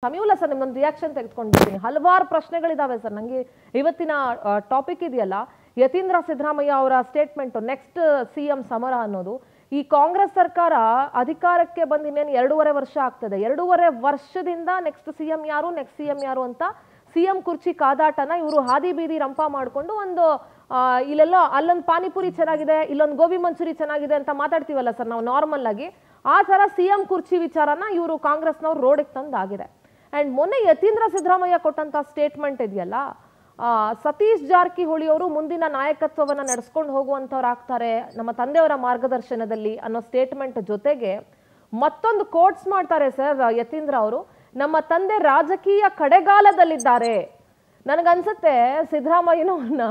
Samiulla sir ನಿಮ್ಮೊಂದು reaction ತೆಗೆದುಕೊಂಡಿದ್ದೀನಿ. ಹಲವಾರು ಪ್ರಶ್ನೆಗಳಿದಾವೆ ಸರ್. ನನಗೆ ಇವತ್ತಿನ ಟಾಪಿಕ್ ಇದೆಯಲ್ಲ, ಯತೀಂದ್ರ ಸಿದ್ದರಾಮಯ್ಯ ಅವರ ಸ್ಟೇಟ್ಮೆಂಟ್ ನೆಕ್ಸ್ಟ್ ಸಿಎಂ ಸಮರ ಅನ್ನೋದು. ಈ ಕಾಂಗ್ರೆಸ್ ಸರ್ಕಾರ ಅಧಿಕಾರಕ್ಕೆ ಬಂದು ಇನ್ನೇನು 2.5 ವರ್ಷ ಆಗ್ತದೆ. 2.5 ವರ್ಷದಿಂದ ನೆಕ್ಸ್ಟ್ ಸಿಎಂ ಯಾರು ಅಂತ ಸಿಎಂ ಕುರ್ಚಿ ಕಾದಾಟನ ಇವರು ಹಾದಿ ಬೀದಿ ರಂಪ ಮಾಡಿಕೊಂಡು ಒಂದು ಇಲ್ಲೆಲ್ಲೋ ಅಲ್ಲೊಂದು ಪಾನಿಪುರಿ ಚೆನ್ನಾಗಿದೆ, ಇಲ್ಲೊಂದು ಗೋಬಿ ಮಂಚೂರಿ ಚೆನ್ನಾಗಿದೆ ಅಂತ ಮಾತಾಡ್ತೀವಲ್ಲ ಸರ್ ನಾವು ನಾರ್ಮಲ್ ಆಗಿ, ಆ ಥರ ಸಿಎಂ ಕುರ್ಚಿ ವಿಚಾರನ ಇವರು ಕಾಂಗ್ರೆಸ್ನವ್ರು ರೋಡಿಗೆ ತಂದಾಗಿದೆ. ಅಂಡ್ ಮೊನ್ನೆ ಯತೀಂದ್ರ ಸಿದ್ದರಾಮಯ್ಯ ಕೊಟ್ಟಂತ ಸ್ಟೇಟ್ಮೆಂಟ್ ಇದೆಯಲ್ಲ, ಸತೀಶ್ ಜಾರಕಿಹೊಳಿ ಅವರು ಮುಂದಿನ ನಾಯಕತ್ವವನ್ನು ನಡೆಸ್ಕೊಂಡು ಹೋಗುವಂಥವ್ರು ಆಗ್ತಾರೆ ನಮ್ಮ ತಂದೆಯವರ ಮಾರ್ಗದರ್ಶನದಲ್ಲಿ ಅನ್ನೋ ಸ್ಟೇಟ್ಮೆಂಟ್ ಜೊತೆಗೆ ಮತ್ತೊಂದು ಕೋಟ್ಸ್ ಮಾಡ್ತಾರೆ ಸರ್ ಯತೀಂದ್ರ ಅವರು. ನಮ್ಮ ತಂದೆ ರಾಜಕೀಯ ಕಡೆಗಾಲದಲ್ಲಿದ್ದಾರೆ. ನನಗನ್ಸುತ್ತೆ ಸಿದ್ದರಾಮಯ್ಯನವ್ರನ್ನ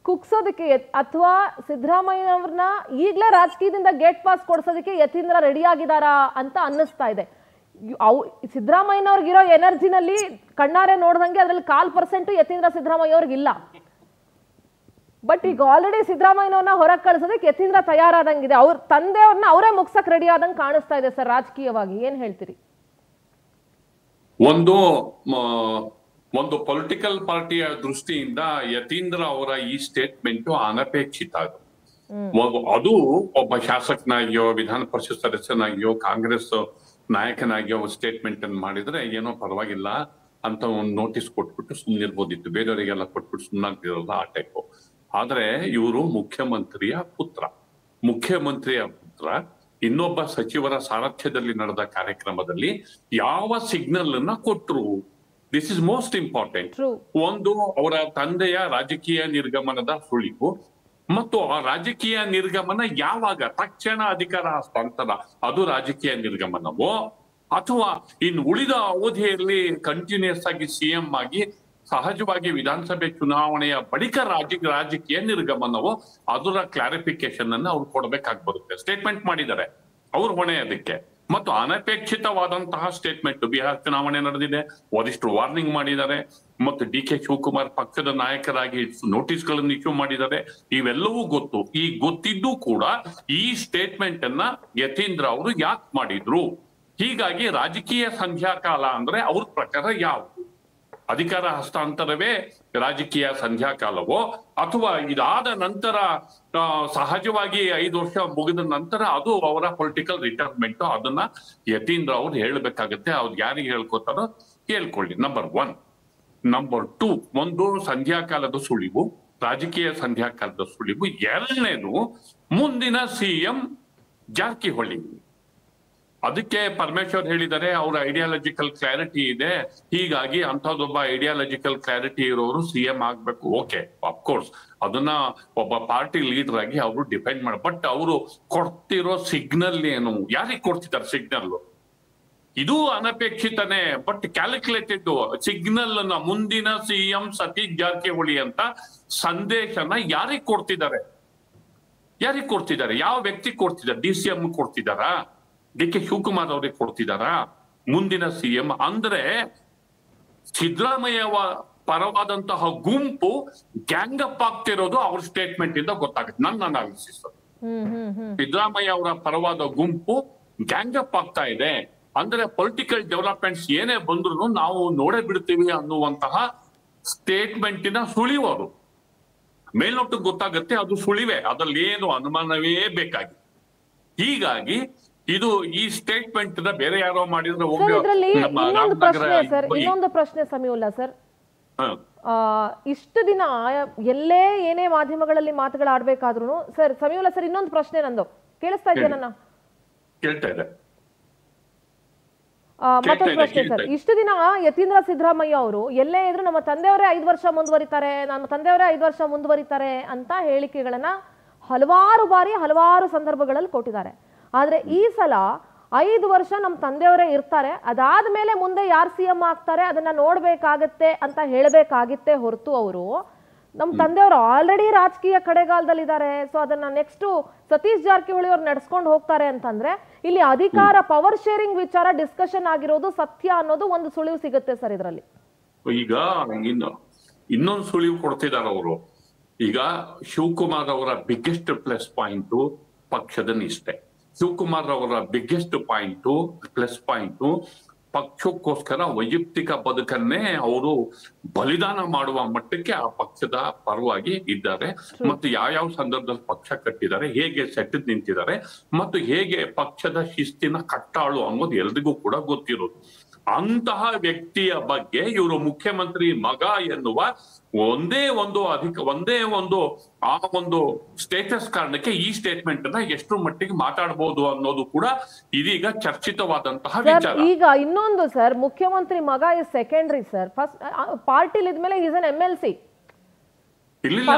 ಕುಗ್ಸೋದಕ್ಕೆ ಅಥವಾ ಸಿದ್ದರಾಮಯ್ಯನವ್ರನ್ನ ಈಗಲೇ ರಾಜಕೀಯದಿಂದ ಗೇಟ್ ಪಾಸ್ ಕೊಡ್ಸೋದಕ್ಕೆ ಯತೀಂದ್ರ ರೆಡಿ ಆಗಿದಾರಾ ಅಂತ ಅನ್ನಿಸ್ತಾ ಇದೆ. ಸಿದ್ದರಾಮಯ್ಯನವ್ರಿಗಿರೋ ಎನರ್ಜಿನಲ್ಲಿ ಕಣ್ಣಾರೆ ನೋಡ್ದಂಗೆ ಅದ್ರಲ್ಲಿ 1% ಯತೀಂದ್ರ ಸಿದ್ದರಾಮಯ್ಯ ಅವ್ರಿಗಿಲ್ಲ. ಬಟ್ ಈಗ ಆಲ್ರೆಡಿ ಸಿದ್ದರಾಮಯ್ಯನವ್ರನ್ನ ಹೊರಗೆ ಕಳಿಸೋದಕ್ಕೆ ಯತೀಂದ್ರ ತಯಾರಾದಂಗಿದೆ. ಅವ್ರ ತಂದೆಯವ್ರನ್ನ ಅವರೇ ಮುಗ್ಸಕ್ ರೆಡಿ ಆದಂಗೆ ಕಾಣಿಸ್ತಾ ಇದೆ ಸರ್ ರಾಜಕೀಯವಾಗಿ. ಏನ್ ಹೇಳ್ತೀರಿ? ಒಂದು ಪೊಲಿಟಿಕಲ್ ಪಾರ್ಟಿಯ ದೃಷ್ಟಿಯಿಂದ ಯತೀಂದ್ರ ಅವರ ಈ ಸ್ಟೇಟ್ಮೆಂಟ್ ಅನಪೇಕ್ಷಿತ. ಅದು ಒಬ್ಬ ಶಾಸಕನಾಗಿಯೋ ವಿಧಾನ ಪರಿಷತ್ ಸದಸ್ಯನಾಗಿಯೋ ಕಾಂಗ್ರೆಸ್ ನಾಯಕನಾಗಿಯೋ ಸ್ಟೇಟ್ಮೆಂಟ್ ಅನ್ನು ಮಾಡಿದ್ರೆ ಏನೋ ಪರವಾಗಿಲ್ಲ ಅಂತ ಒಂದು ನೋಟಿಸ್ ಕೊಟ್ಬಿಟ್ಟು ಸುಮ್ಮನಿರ್ಬೋದಿತ್ತು, ಬೇರೆಯವರಿಗೆಲ್ಲ ಕೊಟ್ಬಿಟ್ಟು ಸುಮ್ಮನಾಗ್ತಿರಲ್ಲ ಆ ಟೈಪು. ಆದ್ರೆ ಇವರು ಮುಖ್ಯಮಂತ್ರಿಯ ಪುತ್ರ ಇನ್ನೊಬ್ಬ ಸಚಿವರ ಸಾರಥ್ಯದಲ್ಲಿ ನಡೆದ ಕಾರ್ಯಕ್ರಮದಲ್ಲಿ ಯಾವ ಸಿಗ್ನಲ್ ಅನ್ನ ಕೊಟ್ರು? This is most important. ಒಂದು, ಅವರ ತಂದೆಯ ರಾಜಕೀಯ ನಿರ್ಗಮನದ ಸುಳಿವು, ಮತ್ತು ಆ ರಾಜಕೀಯ ನಿರ್ಗಮನ ಯಾವಾಗ, ತಕ್ಷಣ ಅಧಿಕಾರ ಹಸ್ತಾಂತರ, ಅದು ರಾಜಕೀಯ ನಿರ್ಗಮನವೋ ಅಥವಾ ಇನ್ನು ಉಳಿದ ಅವಧಿಯಲ್ಲಿ ಕಂಟಿನ್ಯೂಸ್ ಆಗಿ ಸಿಎಂ ಆಗಿ ಸಹಜವಾಗಿ ವಿಧಾನಸಭೆ ಚುನಾವಣೆಯ ಬಳಿಕ ರಾಜಕೀಯ ನಿರ್ಗಮನವೋ, ಅದರ ಕ್ಲಾರಿಫಿಕೇಶನ್ ಅನ್ನ ಅವ್ರು ಕೊಡ್ಬೇಕಾಗಿ ಬರುತ್ತೆ. ಸ್ಟೇಟ್ಮೆಂಟ್ ಮಾಡಿದ್ದಾರೆ, ಅವ್ರ ಹೊಣೆ ಅದಕ್ಕೆ. ಮತ್ತು ಅನಪೇಕ್ಷಿತವಾದಂತಹ ಸ್ಟೇಟ್ಮೆಂಟ್. ಬಿಹಾರ್ ಚುನಾವಣೆ ನಡೆದಿದೆ, ವರಿಷ್ಠರು ವಾರ್ನಿಂಗ್ ಮಾಡಿದ್ದಾರೆ, ಮತ್ತು ಡಿ.ಕೆ. ಶಿವಕುಮಾರ್ ಪಕ್ಷದ ನಾಯಕರಾಗಿ ನೋಟಿಸ್ಗಳನ್ನು ಇಶ್ಯೂ ಮಾಡಿದ್ದಾರೆ. ಇವೆಲ್ಲವೂ ಗೊತ್ತು. ಈ ಗೊತ್ತಿದ್ದು ಕೂಡ ಈ ಸ್ಟೇಟ್ಮೆಂಟ್ ಅನ್ನ ಯತೀಂದ್ರ ಅವರು ಯಾಕೆ ಮಾಡಿದ್ರು? ಹೀಗಾಗಿ ರಾಜಕೀಯ ಸಂಧ್ಯಾಕಾಲ ಅಂದ್ರೆ ಅವ್ರ ಪ್ರಕಾರ ಯಾವುದು? ಅಧಿಕಾರ ಹಸ್ತಾಂತರವೇ ರಾಜಕೀಯ ಸಂಧ್ಯಾಕಾಲವೋ, ಅಥವಾ ಇದಾದ ನಂತರ ಸಹಜವಾಗಿ 5 ವರ್ಷ ಮುಗಿದ ನಂತರ ಅದು ಅವರ ಪೊಲಿಟಿಕಲ್ ರಿಟೈರ್ಮೆಂಟ್? ಅದನ್ನ ಯತೀಂದ್ರ ಅವ್ರು ಹೇಳ್ಬೇಕಾಗತ್ತೆ. ಅವ್ರು ಯಾರಿಗೆ ಹೇಳ್ಕೊತಾರೋ ಹೇಳ್ಕೊಳ್ಳಿ. ನಂಬರ್ 1. ನಂಬರ್ 2, ಒಂದು ಸಂಧ್ಯಾಕಾಲದ ಸುಳಿವು, ರಾಜಕೀಯ ಸಂಧ್ಯಾಕಾಲದ ಸುಳಿವು. ಎರಡನೇದು, ಮುಂದಿನ ಸಿಎಂ ಜಾರಕಿಹೊಳಿ. ಅದಕ್ಕೆ ಪರಮೇಶ್ವರ್ ಹೇಳಿದ್ದಾರೆ ಅವರ ಐಡಿಯಾಲಜಿಕಲ್ ಕ್ಲಾರಿಟಿ ಇದೆ, ಹೀಗಾಗಿ ಅಂಥದ್ದೊಬ್ಬ ಐಡಿಯಾಲಜಿಕಲ್ ಕ್ಲಾರಿಟಿ ಇರೋರು ಸಿಎಂ ಆಗ್ಬೇಕು. ಓಕೆ, ಅಫ್ಕೋರ್ಸ್ ಅದನ್ನ ಒಬ್ಬ ಪಾರ್ಟಿ ಲೀಡರ್ ಆಗಿ ಅವರು ಡಿಪೆಂಡ್ ಮಾಡಿ. ಬಟ್ ಅವರು ಕೊಡ್ತಿರೋ ಸಿಗ್ನಲ್ ಏನು? ಯಾರಿಗೆ ಕೊಡ್ತಿದ್ದಾರೆ ಸಿಗ್ನಲ್? ಇದು ಅನಪೇಕ್ಷಿತನೇ, ಬಟ್ ಕ್ಯಾಲ್ಕುಲೇಟೆಡ್ ಸಿಗ್ನಲ್ ಅನ್ನ ಮುಂದಿನ ಸಿಎಂ ಸತೀಶ್ ಜಾರಕಿಹೊಳಿ ಅಂತ ಸಂದೇಶನ ಯಾರಿಗೆ ಕೊಡ್ತಿದ್ದಾರೆ? ಯಾವ ವ್ಯಕ್ತಿ ಕೊಡ್ತಿದ್ದಾರೆ? ಡಿ.ಸಿ.ಎಂ ಕೊಡ್ತಿದಾರಾ? ಡಿ.ಕೆ. ಶಿವಕುಮಾರ್ ಅವ್ರಿಗೆ ಕೊಡ್ತಿದಾರಾ? ಮುಂದಿನ ಸಿಎಂ ಅಂದ್ರೆ ಸಿದ್ದರಾಮಯ್ಯ ಪರವಾದಂತಹ ಗುಂಪು ಗ್ಯಾಂಗ್ ಅಪ್ ಆಗ್ತಿರೋದು ಅವ್ರ ಸ್ಟೇಟ್ಮೆಂಟ್ ಇಂದ ಗೊತ್ತಾಗುತ್ತೆ. ನನ್ನ ಅನಾಲಿಸಿಸ್, ಸಿದ್ದರಾಮಯ್ಯ ಅವರ ಪರವಾದ ಗುಂಪು ಗ್ಯಾಂಗ್ ಅಪ್ ಆಗ್ತಾ ಇದೆ. ಅಂದ್ರೆ ಪೊಲಿಟಿಕಲ್ ಡೆವಲಪ್ಮೆಂಟ್ಸ್ ಏನೇ ಬಂದ್ರು ನಾವು ನೋಡೇ ಬಿಡ್ತೀವಿ ಅನ್ನುವಂತಹ ಸ್ಟೇಟ್ಮೆಂಟಿನ ಸುಳಿವು ಅದು. ಮೇಲ್ನೋಟಕ್ಕೆ ಗೊತ್ತಾಗುತ್ತೆ ಅದು ಸುಳಿವೆ, ಅದ್ರಲ್ಲಿ ಏನು ಅನುಮಾನವೇ ಬೇಕಾಗಿ. ಹೀಗಾಗಿ ಇದು ಈ ಸ್ಟೇಟ್ಮೆಂಟ್ ಬೇರೆ ಯಾರೋ ಮಾಡಿದ್ರೆ ಇನ್ನೊಂದು ಪ್ರಶ್ನೆ ಸಮೀವುಲ್ಲಾ ಸರ್, ಇಷ್ಟು ದಿನ ಎಲ್ಲೇ ಏನೇ ಮಾಧ್ಯಮಗಳಲ್ಲಿ ಮಾತುಗಳಾಡ್ಬೇಕಾದ್ರೂ ಸರ್, ಸಮೀವುಲ್ಲಾ ಸರ್ ಇನ್ನೊಂದು ಪ್ರಶ್ನೆ ನಂದು, ಕೇಳಿಸ್ತಾ ಇದೆಯಾ? ನನ್ನ ಕೇಳ್ತಾ ಇದೆ. ಮತ್ತೊಂದು ಪ್ರಶ್ನೆ ಸರ್, ಇಷ್ಟು ದಿನ ಯತೀಂದ್ರ ಸಿದ್ದರಾಮಯ್ಯ ಅವರು ಎಲ್ಲೇ ಇದ್ರು ನಮ್ಮ ತಂದೆಯವರೇ 5 ವರ್ಷ ಮುಂದುವರಿತಾರೆ, ನಮ್ಮ ತಂದೆಯವರೇ 5 ವರ್ಷ ಮುಂದುವರಿತಾರೆ ಅಂತ ಹೇಳಿಕೆಗಳನ್ನ ಹಲವಾರು ಬಾರಿ ಹಲವಾರು ಸಂದರ್ಭಗಳಲ್ಲಿ ಕೊಟ್ಟಿದ್ದಾರೆ. ಆದ್ರೆ ಈ ಸಲ 5 ವರ್ಷ ನಮ್ಮ ತಂದೆಯವರೇ ಇರ್ತಾರೆ, ಅದಾದ್ಮೇಲೆ ಮುಂದೆ ಯಾರು ಸಿಎಂ ಆಗ್ತಾರೆ ಅದನ್ನ ನೋಡ್ಬೇಕಾಗತ್ತೆ ಅಂತ ಹೇಳಬೇಕಾಗಿತ್ತೆ ಹೊರತು ಅವರು ನಮ್ಮ ತಂದೆಯವರು ಆಲ್ರೆಡಿ ರಾಜಕೀಯ ಕಡೆಗಾಲದಲ್ಲಿದ್ದಾರೆ, ಸೊ ಅದನ್ನ ನೆಕ್ಸ್ಟ್ ಸತೀಶ್ ಜಾರಕಿಹೊಳಿ ಅವ್ರು ನಡ್ಸ್ಕೊಂಡು ಹೋಗ್ತಾರೆ ಅಂತಂದ್ರೆ ಇಲ್ಲಿ ಅಧಿಕಾರ ಪವರ್ ಶೇರಿಂಗ್ ವಿಚಾರ ಡಿಸ್ಕಷನ್ ಆಗಿರೋದು ಸತ್ಯ ಅನ್ನೋದು ಒಂದು ಸುಳಿವು ಸಿಗುತ್ತೆ ಸರ್ ಇದರಲ್ಲಿ. ಈಗ ಇನ್ನೊಂದು ಸುಳಿವು ಕೊಡ್ತಿದ್ದಾರೆ ಅವರು. ಈಗ ಶಿವಕುಮಾರ್ ಅವರ ಬಿಗ್ಗೆಸ್ಟ್ ಪ್ಲಸ್ ಪಾಯಿಂಟ್ ಪಕ್ಷದ ನಿಷ್ಠೆ. ಶಿವಕುಮಾರ್ ಅವರ ಬಿಗ್ಗೆಸ್ಟ್ ಪ್ಲಸ್ ಪಾಯಿಂಟ್ ಪಕ್ಷಕ್ಕೋಸ್ಕರ ವೈಯಕ್ತಿಕ ಬದುಕನ್ನೇ ಅವರು ಬಲಿದಾನ ಮಾಡುವ ಮಟ್ಟಕ್ಕೆ ಆ ಪಕ್ಷದ ಪರವಾಗಿ ಇದ್ದಾರೆ. ಮತ್ತು ಯಾವ ಸಂದರ್ಭದಲ್ಲಿ ಪಕ್ಷ ಕಟ್ಟಿದ್ದಾರೆ, ಹೇಗೆ ಸೆಟ್ಟೆದು ನಿಂತಿದ್ದಾರೆ, ಮತ್ತು ಹೇಗೆ ಪಕ್ಷದ ಶಿಸ್ತಿನ ಕಟ್ಟಾಳು ಅನ್ನೋದು ಎಲ್ರಿಗೂ ಕೂಡ ಗೊತ್ತಿರೋದು. ಅಂತಹ ವ್ಯಕ್ತಿಯ ಬಗ್ಗೆ ಇವರು ಮುಖ್ಯಮಂತ್ರಿ ಮಗ ಎನ್ನುವ ಒಂದೇ ಒಂದು ಆ ಒಂದು ಸ್ಟೇಟಸ್ ಕಾರಣಕ್ಕೆ ಈ ಸ್ಟೇಟ್ಮೆಂಟ್ ಅನ್ನ ಎಷ್ಟು ಮಟ್ಟಿಗೆ ಮಾತಾಡಬಹುದು ಅನ್ನೋದು ಕೂಡ ಇದೀಗ ಚರ್ಚಿತವಾದಂತಹ ವಿಚಾರ. ಈಗ ಇನ್ನೊಂದು ಸರ್, ಮುಖ್ಯಮಂತ್ರಿ ಮಗ ಇಸ್ ಸೆಕೆಂಡರಿ ಸರ್. ಫಸ್ಟ್ ಪಾರ್ಟಿಲಿ ಇದ್ಮೇಲೆ ಈಸ್ ಎನ್ MLC. ಇಲ್ಲ,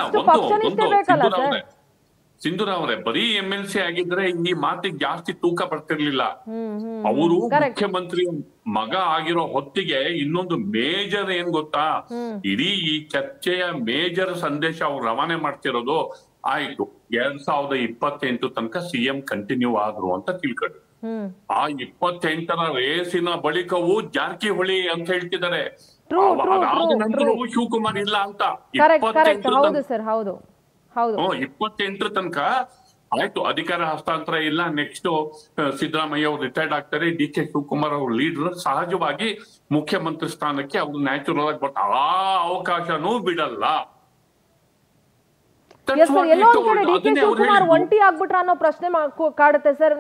ಸಿಂಧೂರಾವ್ ಅವರೇ, ಬರೀ MLC ಆಗಿದ್ರೆ ಈ ಮಾತಿಗೆ ಜಾಸ್ತಿ ತೂಕ ಬರ್ತಿರ್ಲಿಲ್ಲ. ಅವರು ಮುಖ್ಯಮಂತ್ರಿ ಮಗ ಆಗಿರೋ ಹೊತ್ತಿಗೆ ಇನ್ನೊಂದು ಮೇಜರ್ ಏನ್ ಗೊತ್ತಾ, ಇಡೀ ಈ ಚರ್ಚೆಯ ಮೇಜರ್ ಸಂದೇಶ ಅವ್ರು ರವಾನೆ ಮಾಡ್ತಿರೋದು, ಆಯ್ತು 2028 ತನಕ CM ಕಂಟಿನ್ಯೂ ಆದ್ರು ಅಂತ ತಿಳ್ಕೊಂಡು, ಆ 28ರ ರೇಸಿನ ಬಳಿಕವೂ ಜಾರಕಿಹೊಳಿ ಅಂತ ಹೇಳ್ತಿದ್ದಾರೆ, ಅದಾದ ನಂತರವೂ ಶಿವಕುಮಾರ್ ಇಲ್ಲ ಅಂತ. 28 ತನಕ ಆಯ್ತು, ಅಧಿಕಾರ ಹಸ್ತಾಂತರ ಇಲ್ಲ, ನೆಕ್ಸ್ಟ್ ಸಿದ್ದರಾಮಯ್ಯ ಅವರು ರಿಟೈರ್ಡ್ ಆಗ್ತಾರೆ, DK ಶಿವಕುಮಾರ್ ಅವರು ಲೀಡರ್, ಸಹಜವಾಗಿ ಮುಖ್ಯಮಂತ್ರಿ ಸ್ಥಾನಕ್ಕೆ ಅವ್ರು ನ್ಯಾಚುರಲ್ ಆಗಿ ಬರ್ತಾರೆ, ಆ ಅವಕಾಶನೂ ಬಿಡಲ್ಲ. DK ಶಿವಕುಮಾರ್ ಒಂಟಿ ಆಗ್ಬಿಟ್ರ ಅನ್ನೋ ಪ್ರಶ್ನೆ ಕಾಡುತ್ತೆ ಸರ್.